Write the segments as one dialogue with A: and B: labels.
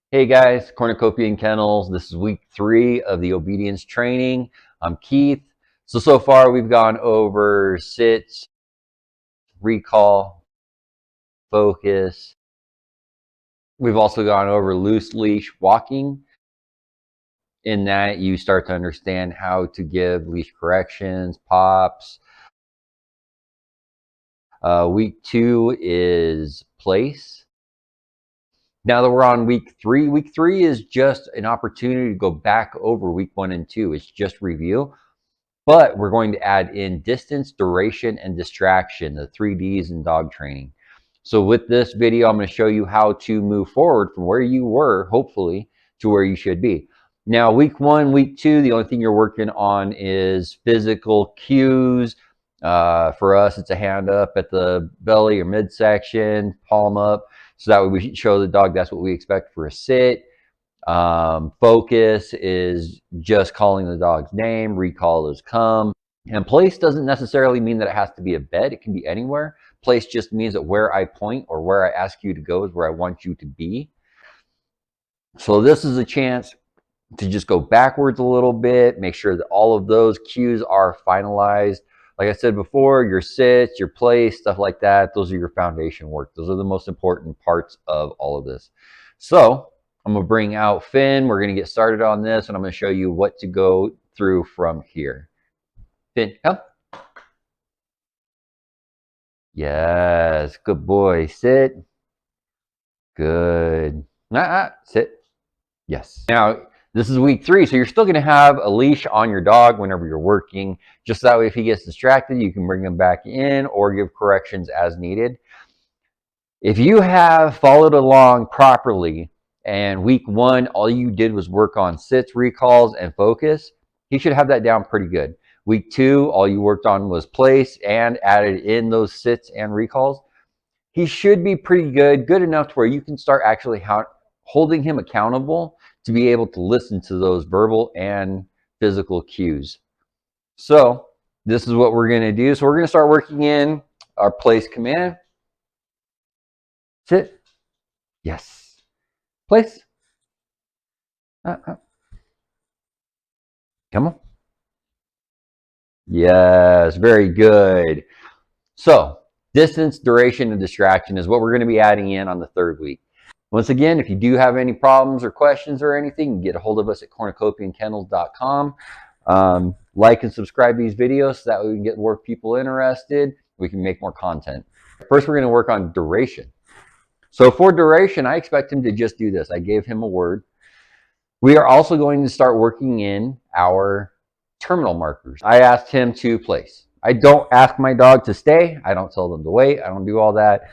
A: Hey guys, Kornucopian Kennels. This is week 3 of the obedience training. I'm Keith. So far we've gone over sits, recall, focus. We've also gone over loose leash walking. In that you start to understand how to give leash corrections, pops. Week 2 is place. Now that we're on week 3 is just an opportunity to go back over week 1 and 2. It's just review. But we're going to add in distance, duration, and distraction, the 3Ds in dog training. So with this video, I'm going to show you how to move forward from where you were, hopefully, to where you should be. Now, week 1, week 2, the only thing you're working on is physical cues. For us, it's a hand up at the belly or midsection, palm up. So that way we show the dog that's what we expect for a sit. Focus is just calling the dog's name. Recall is come. And place doesn't necessarily mean that it has to be a bed. It can be anywhere. Place just means that where I point or where I ask you to go is where I want you to be. So this is a chance to just go backwards a little bit, make sure that all of those cues are finalized. Like I said before, your sits, your place, stuff like that, those are your foundation work. Those are the most important parts of all of this. So I'm going to bring out Finn. We're going to get started on this, and I'm going to show you what to go through from here. Finn, come. Yes, good boy. Sit. Good. Sit. Yes. Now, this is week 3, so you're still going to have a leash on your dog whenever you're working. Just that way, if he gets distracted, you can bring him back in or give corrections as needed. If you have followed along properly, and week 1, all you did was work on sits, recalls, and focus, he should have that down pretty good. Week 2, all you worked on was place and added in those sits and recalls. He should be pretty good enough to where you can start actually holding him accountable to be able to listen to those verbal and physical cues. So this is what we're going to do. So we're going to start working in our place command. Sit. Yes. Place. Come on. Yes, very good. So distance, duration, and distraction is what we're going to be adding in on the 3rd week. Once again, if you do have any problems or questions or anything, you can get a hold of us at kornucopiankennels.com. Like and subscribe these videos so that way we can get more people interested. We can make more content. First, we're going to work on duration. So for duration, I expect him to just do this. I gave him a word. We are also going to start working in our terminal markers. I asked him to place. I don't ask my dog to stay. I don't tell them to wait. I don't do all that.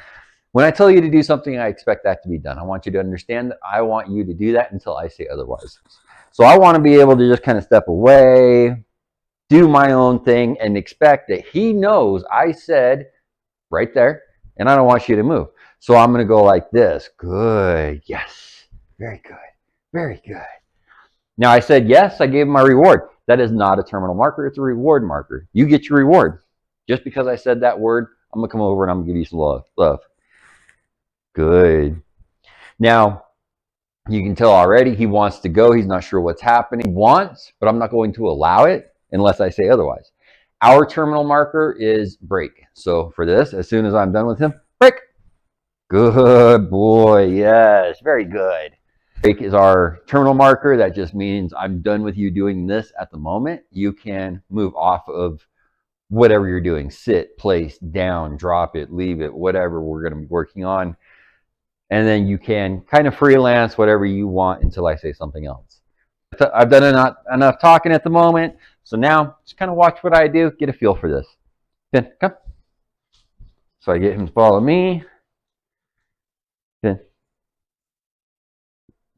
A: When I tell you to do something, I expect that to be done. I want you to understand that I want you to do that until I say otherwise. So I want to be able to just kind of step away, do my own thing, and expect that he knows I said right there, and I don't want you to move. So I'm going to go like this. Good. Yes. Very good. Very good. Now I said yes, I gave him my reward. That is not a terminal marker. It's a reward marker. You get your reward. Just because I said that word, I'm going to come over and I'm going to give you some love. Good. Now, you can tell already he wants to go. He's not sure what's happening. He wants, but I'm not going to allow it unless I say otherwise. Our terminal marker is break. So for this, as soon as I'm done with him, break. Good boy. Yes, very good. Break is our terminal marker. That just means I'm done with you doing this at the moment. You can move off of whatever you're doing. Sit, place, down, drop it, leave it, whatever we're going to be working on. And then you can kind of freelance whatever you want until I say something else. I've done enough talking at the moment. So now just kind of watch what I do. Get a feel for this. Finn, come. So I get him to follow me. Finn.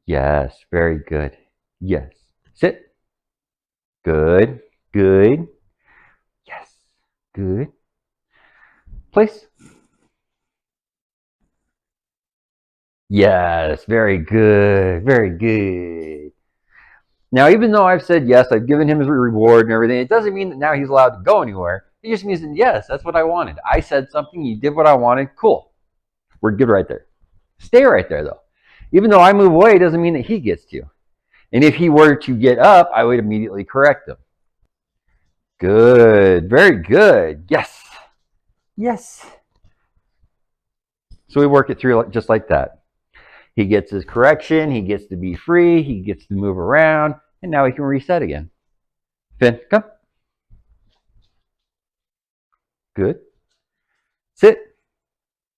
A: Yes, very good. Yes. Sit. Good. Good. Yes. Good. Place. Yes, very good. Very good. Now, even though I've said yes, I've given him his reward and everything, it doesn't mean that now he's allowed to go anywhere. It just means that, yes, that's what I wanted. I said something, you did what I wanted, cool. We're good right there. Stay right there, though. Even though I move away, doesn't mean that he gets to. And if he were to get up, I would immediately correct him. Good. Very good. Yes. Yes. So we work it through just like that. He gets his correction. He gets to be free. He gets to move around. And now he can reset again. Finn, come. Good. Sit.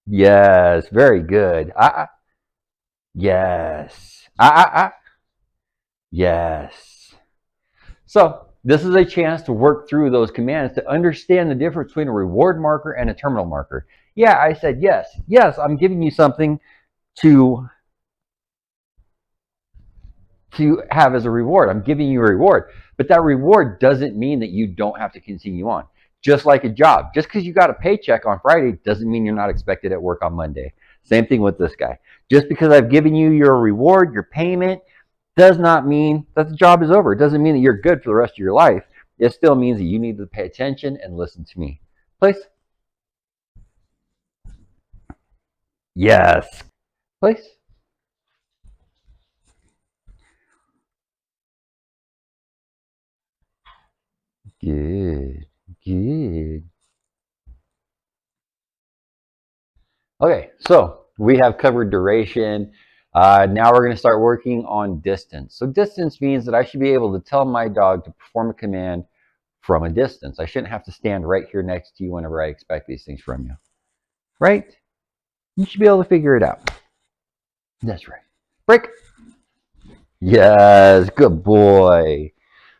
A: Yes. Very good. Yes. Yes. So this is a chance to work through those commands to understand the difference between a reward marker and a terminal marker. Yeah, I said yes. Yes, I'm giving you something to have as a reward. I'm giving you a reward. But that reward doesn't mean that you don't have to continue on. Just like a job. Just because you got a paycheck on Friday doesn't mean you're not expected at work on Monday. Same thing with this guy. Just because I've given you your reward, your payment, does not mean that the job is over. It doesn't mean that you're good for the rest of your life. It still means that you need to pay attention and listen to me. Place. Yes. Place. Good. Good. Okay, so we have covered duration. Now we're going to start working on distance. So distance means that I should be able to tell my dog to perform a command from a distance. I shouldn't have to stand right here next to you whenever I expect these things from you. Right? You should be able to figure it out. That's right. Break. Yes, good boy.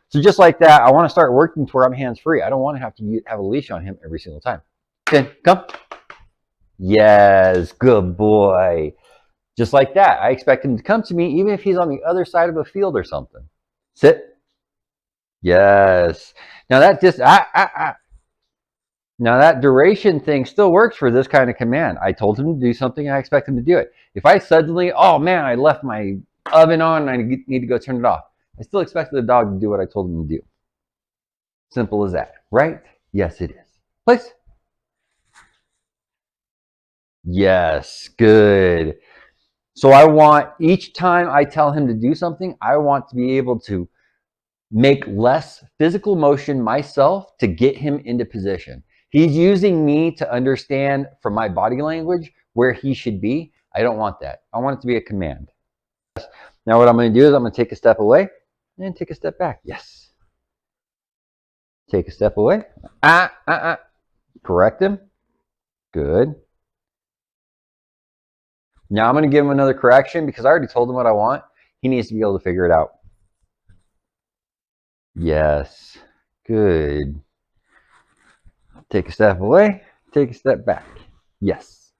A: So just like that, I want to start working to where I'm hands-free. I don't want to have a leash on him every single time. Finn, come. Yes, good boy. Just like that, I expect him to come to me even if he's on the other side of a field or something. Sit. Yes. Now that Now that duration thing still works for this kind of command. I told him to do something and I expect him to do it. If I suddenly, oh man, I left my oven on and I need to go turn it off, I still expect the dog to do what I told him to do. Simple as that, right? Yes, it is. Place. Yes, good. So I want, each time I tell him to do something, I want to be able to make less physical motion myself to get him into position. He's using me to understand from my body language where he should be. I don't want that. I want it to be a command. Now what I'm going to do is I'm going to take a step away and take a step back. Yes. Take a step away. Correct him. Good. Now I'm going to give him another correction because I already told him what I want. He needs to be able to figure it out. Yes. Good. Take a step away. Take a step back. Yes.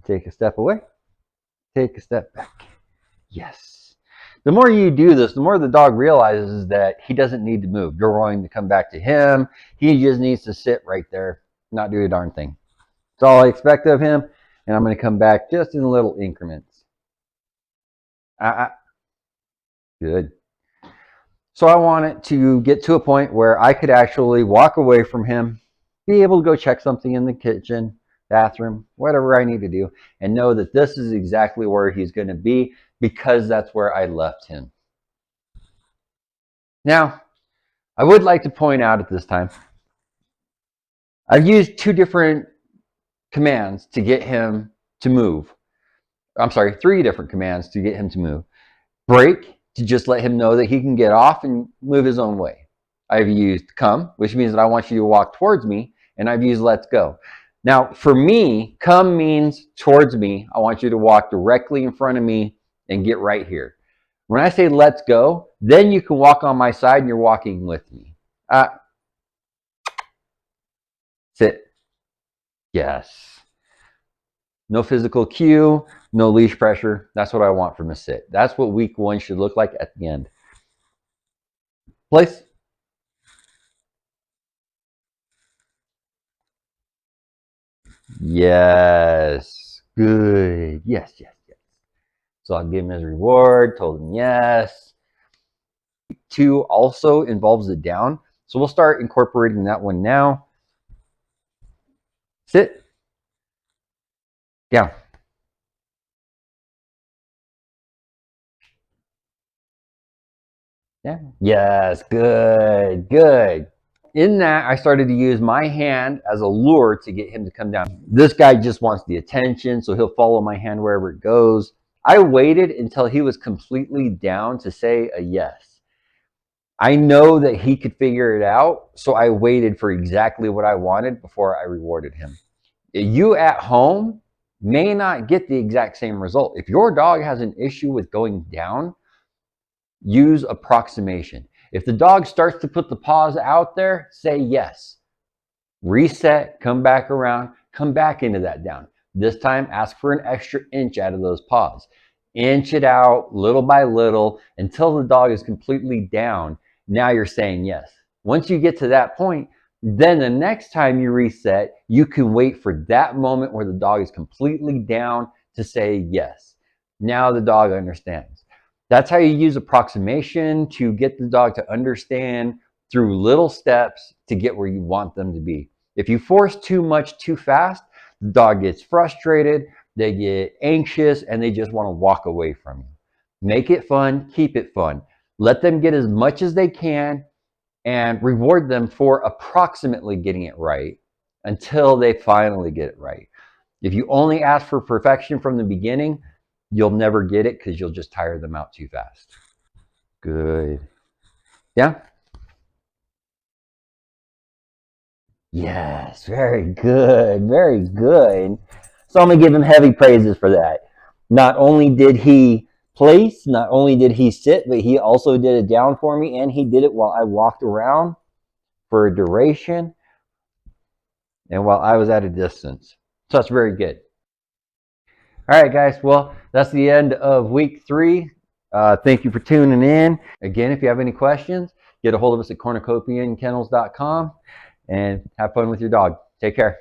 A: Take a step away. Take a step back. Yes. The more you do this, the more the dog realizes that he doesn't need to move. You're going to come back to him. He just needs to sit right there, not do a darn thing. That's all I expect of him. And I'm going to come back just in little increments. Good. So I want it to get to a point where I could actually walk away from him, be able to go check something in the kitchen, bathroom, whatever I need to do, and know that this is exactly where he's going to be because that's where I left him. Now, I would like to point out at this time, I've used two different commands to get him to move. I'm sorry, three different commands to get him to move. Break, to just let him know that he can get off and move his own way. I've used come, which means that I want you to walk towards me, and I've used let's go. Now, for me, come means towards me. I want you to walk directly in front of me and get right here. When I say let's go, then you can walk on my side and you're walking with me. Sit. Yes. No physical cue, no leash pressure. That's what I want from a sit. That's what week one should look like at the end. Place. Yes. Good. Yes, yes, yes. So I'll give him his reward, told him yes. 2 also involves the down. So we'll start incorporating that one now. Sit. Down. Yeah. Yes, good, good. In that, I started to use my hand as a lure to get him to come down. This guy just wants the attention, so he'll follow my hand wherever it goes. I waited until he was completely down to say a yes. I know that he could figure it out, so I waited for exactly what I wanted before I rewarded him. You at home may not get the exact same result. If your dog has an issue with going down, use approximation. If the dog starts to put the paws out there, say yes. Reset, come back around, come back into that down. This time, ask for an extra inch out of those paws. Inch it out little by little until the dog is completely down. Now you're saying yes. Once you get to that point, then the next time you reset, you can wait for that moment where the dog is completely down to say yes. Now the dog understands. That's how you use approximation to get the dog to understand through little steps to get where you want them to be. If you force too much too fast, the dog gets frustrated, they get anxious, and they just want to walk away from you. Make it fun, keep it fun. Let them get as much as they can and reward them for approximately getting it right until they finally get it right. If you only ask for perfection from the beginning, you'll never get it because you'll just tire them out too fast. Good. Yeah? Yes, very good, very good. So I'm gonna give him heavy praises for that. Not only did he place, not only did he sit, but he also did it down for me, and he did it while I walked around for a duration and while I was at a distance. So that's very good. All right, guys. Well, that's the end of week 3. Thank you for tuning in. Again, if you have any questions, get a hold of us at Kornucopiankennels.com and have fun with your dog. Take care.